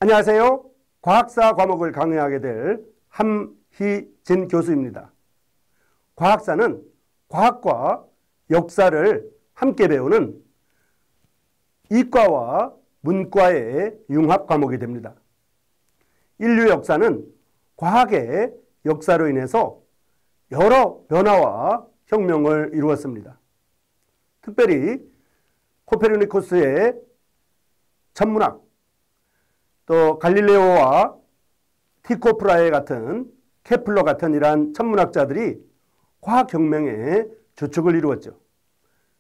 안녕하세요. 과학사 과목을 강의하게 될 함희진 교수입니다. 과학사는 과학과 역사를 함께 배우는 이과와 문과의 융합 과목이 됩니다. 인류 역사는 과학의 역사로 인해서 여러 변화와 혁명을 이루었습니다. 특별히 코페르니쿠스의 천문학, 또 갈릴레오와 티코 프라에 같은 케플러 같은 이러한 천문학자들이 과학혁명의 주축을 이루었죠.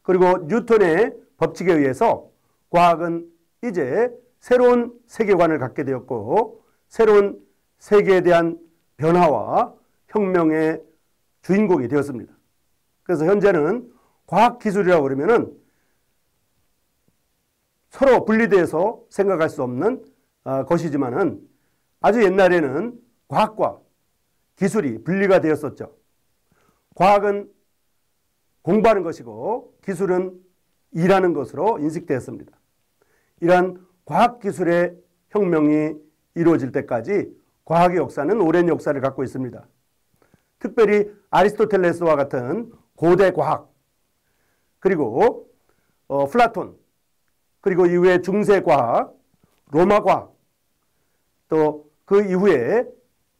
그리고 뉴턴의 법칙에 의해서 과학은 이제 새로운 세계관을 갖게 되었고 새로운 세계에 대한 변화와 혁명의 주인공이 되었습니다. 그래서 현재는 과학기술이라고 그러면은 서로 분리돼서 생각할 수 없는 것이지만은 아주 옛날에는 과학과 기술이 분리가 되었었죠. 과학은 공부하는 것이고 기술은 일하는 것으로 인식되었습니다. 이러한 과학기술의 혁명이 이루어질 때까지 과학의 역사는 오랜 역사를 갖고 있습니다. 특별히 아리스토텔레스와 같은 고대 과학, 그리고 플라톤, 그리고 이후에 중세 과학, 로마 과학, 또 그 이후에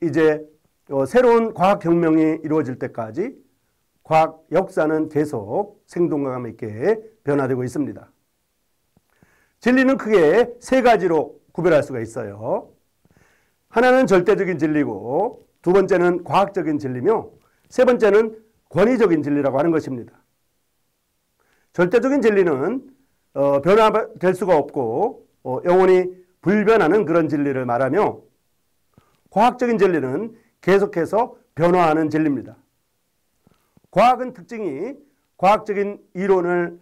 이제 새로운 과학혁명이 이루어질 때까지 과학 역사는 계속 생동감 있게 변화되고 있습니다. 진리는 크게 세 가지로 구별할 수가 있어요. 하나는 절대적인 진리고, 두 번째는 과학적인 진리며, 세 번째는 권위적인 진리라고 하는 것입니다. 절대적인 진리는 변화될 수가 없고 영원히 불변하는 그런 진리를 말하며, 과학적인 진리는 계속해서 변화하는 진리입니다. 과학은 특징이 과학적인 이론을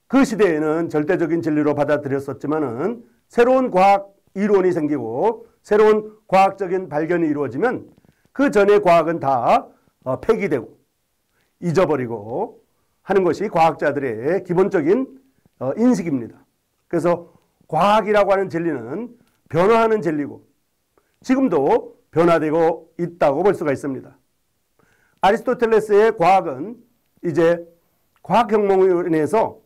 그 시대에는 절대적인 진리로 받아들였었지만은 새로운 과학 이론이 생기고 새로운 과학적인 발견이 이루어지면 그 전의 과학은 다 폐기되고 잊어버리고 하는 것이 과학자들의 기본적인 인식입니다. 그래서 과학이라고 하는 진리는 변화하는 진리고 지금도 변화되고 있다고 볼 수가 있습니다. 아리스토텔레스의 과학은 이제 과학혁명으로 인해서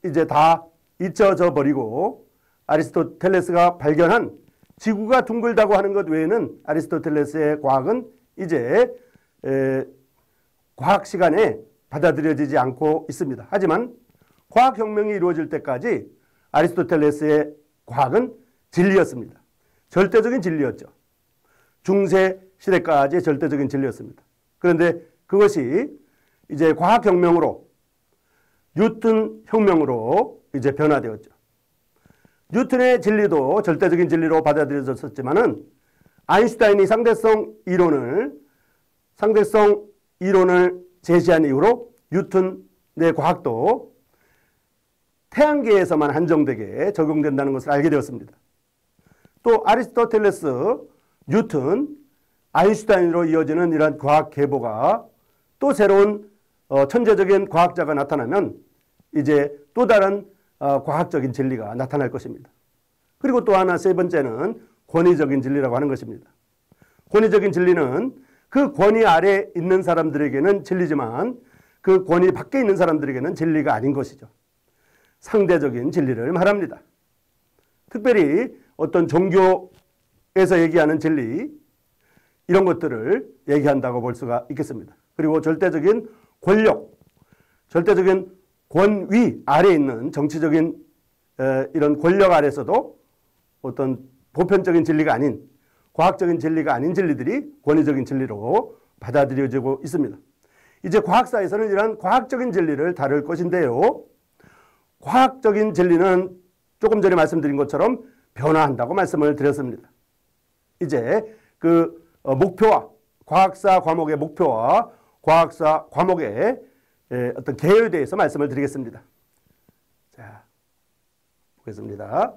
이제 다 잊혀져 버리고 아리스토텔레스가 발견한 지구가 둥글다고 하는 것 외에는 아리스토텔레스의 과학은 이제 과학 시간에 받아들여지지 않고 있습니다. 하지만 과학혁명이 이루어질 때까지 아리스토텔레스의 과학은 진리였습니다. 절대적인 진리였죠. 중세 시대까지의 절대적인 진리였습니다. 그런데 그것이 이제 과학혁명으로 뉴턴 혁명으로 이제 변화되었죠. 뉴턴의 진리도 절대적인 진리로 받아들여졌었지만은 아인슈타인이 상대성 이론을 제시한 이후로 뉴턴의 과학도 태양계에서만 한정되게 적용된다는 것을 알게 되었습니다. 또 아리스토텔레스, 뉴턴, 아인슈타인으로 이어지는 이러한 과학 계보가 또 새로운 천재적인 과학자가 나타나면 이제 또 다른 과학적인 진리가 나타날 것입니다. 그리고 또 하나 세 번째는 권위적인 진리라고 하는 것입니다. 권위적인 진리는 그 권위 아래 있는 사람들에게는 진리지만 그 권위 밖에 있는 사람들에게는 진리가 아닌 것이죠. 상대적인 진리를 말합니다. 특별히 어떤 종교에서 얘기하는 진리, 이런 것들을 얘기한다고 볼 수가 있겠습니다. 그리고 절대적인 권력, 절대적인 권위 아래에 있는 정치적인 이런 권력 아래서도 어떤 보편적인 진리가 아닌, 과학적인 진리가 아닌 진리들이 권위적인 진리로 받아들여지고 있습니다. 이제 과학사에서는 이러한 과학적인 진리를 다룰 것인데요. 과학적인 진리는 조금 전에 말씀드린 것처럼 변화한다고 말씀을 드렸습니다. 이제 그 목표와 과학사 과목의 목표와 과학사 과목의 어떤 계열에 대해서 말씀을 드리겠습니다. 자, 보겠습니다.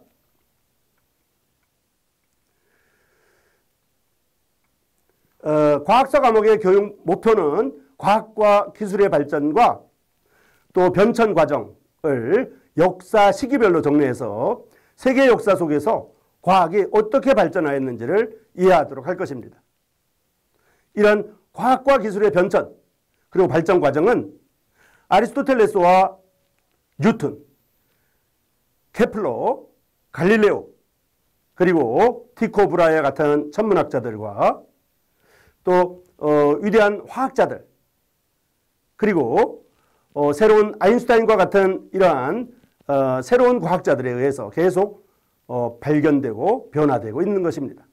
과학사 과목의 교육 목표는 과학과 기술의 발전과 또 변천 과정을 역사 시기별로 정리해서 세계 역사 속에서 과학이 어떻게 발전하였는지를 이해하도록 할 것입니다. 이런 과학과 기술의 변천 그리고 발전 과정은 아리스토텔레스와 뉴턴, 케플러, 갈릴레오 그리고 티코 브라헤 같은 천문학자들과 또 위대한 화학자들 그리고 새로운 아인슈타인과 같은 이러한 새로운 과학자들에 의해서 계속 발견되고 변화되고 있는 것입니다.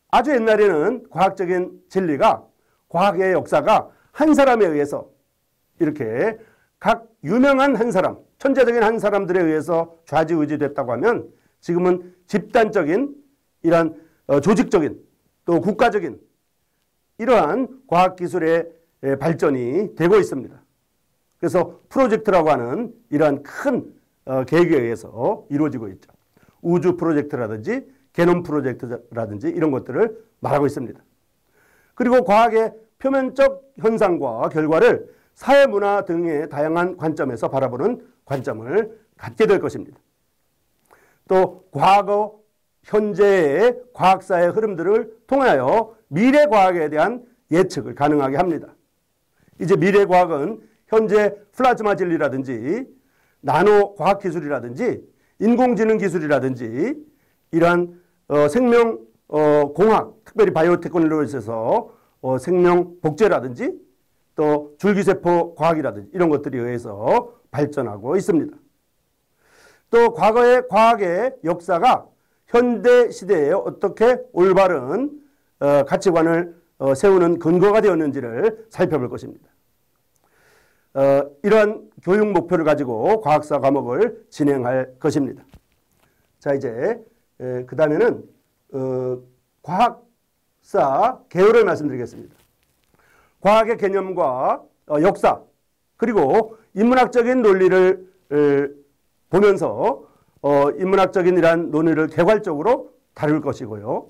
아주 옛날에는 과학적인 진리가 과학의 역사가 한 사람에 의해서 이렇게 각 유명한 한 사람, 천재적인 한 사람들에 의해서 좌지우지됐다고 하면 지금은 집단적인 이러한 조직적인 또 국가적인 이러한 과학기술의 발전이 되고 있습니다. 그래서 프로젝트라고 하는 이러한 큰 계획에 의해서 이루어지고 있죠. 우주 프로젝트라든지 게놈 프로젝트라든지 이런 것들을 말하고 있습니다. 그리고 과학의 표면적 현상과 결과를 사회 문화 등의 다양한 관점에서 바라보는 관점을 갖게 될 것입니다. 또 과거, 현재의 과학사의 흐름들을 통하여 미래 과학에 대한 예측을 가능하게 합니다. 이제 미래 과학은 현재 플라즈마 진리라든지 나노 과학 기술이라든지 인공지능 기술이라든지 이러한 생명 공학, 특별히 바이오테크놀로지에서 생명 복제라든지 또 줄기세포 과학이라든지 이런 것들에 의해서 발전하고 있습니다. 또 과거의 과학의 역사가 현대 시대에 어떻게 올바른 가치관을 세우는 근거가 되었는지를 살펴볼 것입니다. 이러한 교육 목표를 가지고 과학사 과목을 진행할 것입니다. 자, 이제 그 다음에는 과학사 개요를 말씀드리겠습니다. 과학의 개념과 역사 그리고 인문학적인 논리를 보면서 인문학적인 이러한 논의를 개괄적으로 다룰 것이고요.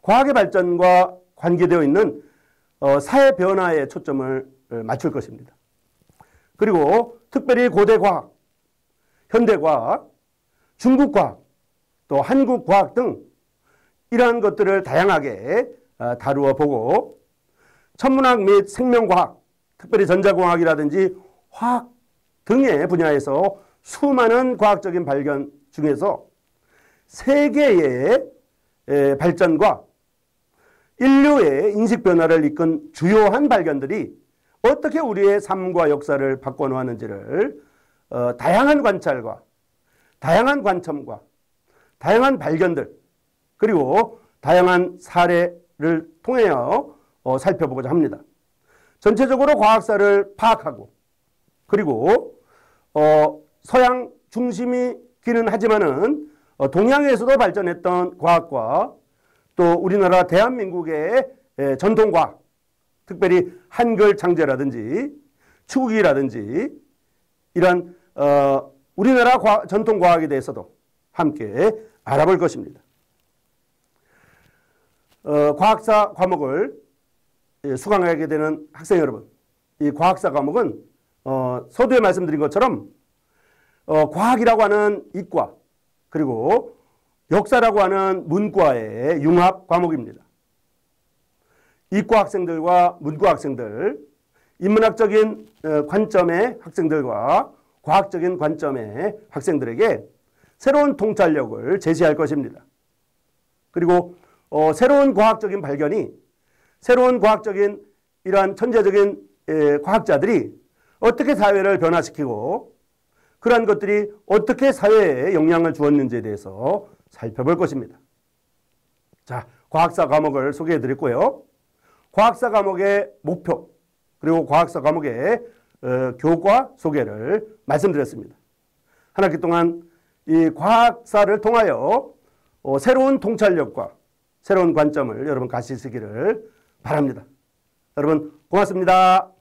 과학의 발전과 관계되어 있는 사회 변화에 초점을 맞출 것입니다. 그리고 특별히 고대 과학, 현대 과학, 중국 과학, 또 한국 과학 등 이러한 것들을 다양하게 다루어 보고 천문학 및 생명과학, 특별히 전자공학이라든지 화학 등의 분야에서 수많은 과학적인 발견 중에서 세계의 발전과 인류의 인식 변화를 이끈 주요한 발견들이 어떻게 우리의 삶과 역사를 바꿔놓았는지를 다양한 관찰과 다양한 관점과 다양한 발견들 그리고 다양한 사례를 통하여 살펴보고자 합니다. 전체적으로 과학사를 파악하고 그리고 서양 중심이기는 하지만은 동양에서도 발전했던 과학과 또 우리나라 대한민국의 전통과학 특별히 한글 창제라든지 추구기라든지 이런 우리나라 전통과학에 대해서도 함께 알아볼 것입니다. 과학사 과목을 수강하게 되는 학생 여러분, 이 과학사 과목은 서두에 말씀드린 것처럼 과학이라고 하는 이과 그리고 역사라고 하는 문과의 융합 과목입니다. 이과 학생들과 문과 학생들, 인문학적인 관점의 학생들과 과학적인 관점의 학생들에게 새로운 통찰력을 제시할 것입니다. 그리고 새로운 과학적인 발견이 새로운 과학적인 이러한 천재적인 과학자들이 어떻게 사회를 변화시키고 그러한 것들이 어떻게 사회에 영향을 주었는지에 대해서 살펴볼 것입니다. 자, 과학사 과목을 소개해 드렸고요. 과학사 과목의 목표 그리고 과학사 과목의 교과 소개를 말씀드렸습니다. 한 학기 동안 이 과학사를 통하여 새로운 통찰력과 새로운 관점을 여러분 가지시기를 바랍니다. 여러분 고맙습니다.